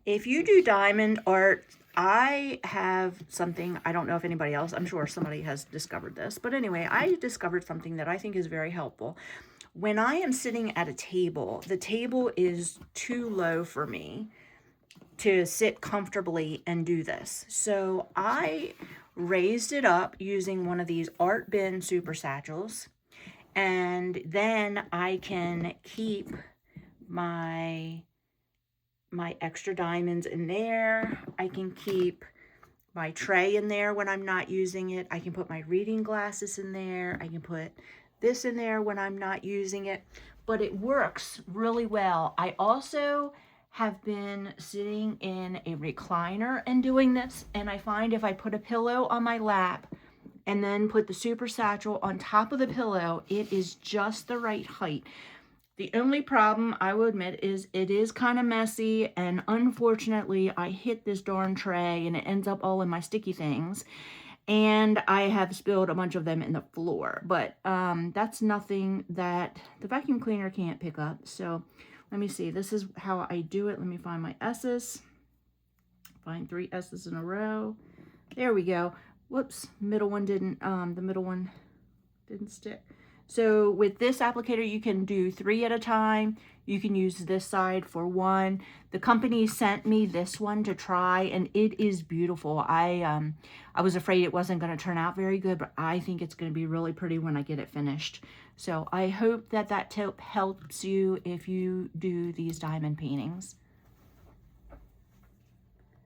If you do diamond art, I have something, I don't know if anybody else, I'm sure somebody has discovered this, but anyway, I discovered something that I think is very helpful. When I am sitting at a table, the table is too low for me to sit comfortably and do this. So I raised it up using one of these ArtBin super satchels, and then I can keep my extra diamonds in there. I can keep my tray in there when I'm not using it. I can put my reading glasses in there. I can put this in there when I'm not using it, but it works really well. I also have been sitting in a recliner and doing this, and I find if I put a pillow on my lap and then put the super satchel on top of the pillow, it is just the right height. The only problem, I will admit, is it is kind of messy, and unfortunately I hit this darn tray and it ends up all in my sticky things, and I have spilled a bunch of them in the floor, but that's nothing that the vacuum cleaner can't pick up. So let me see, this is how I do it. Let me find my S's, find 3 S's in a row. There we go. Whoops, middle one didn't, the middle one didn't stick. So with this applicator, you can do 3 at a time. You can use this side for 1. The company sent me this one to try, and it is beautiful. I was afraid it wasn't going to turn out very good, but I think it's going to be really pretty when I get it finished. So I hope that that tip helps you if you do these diamond paintings.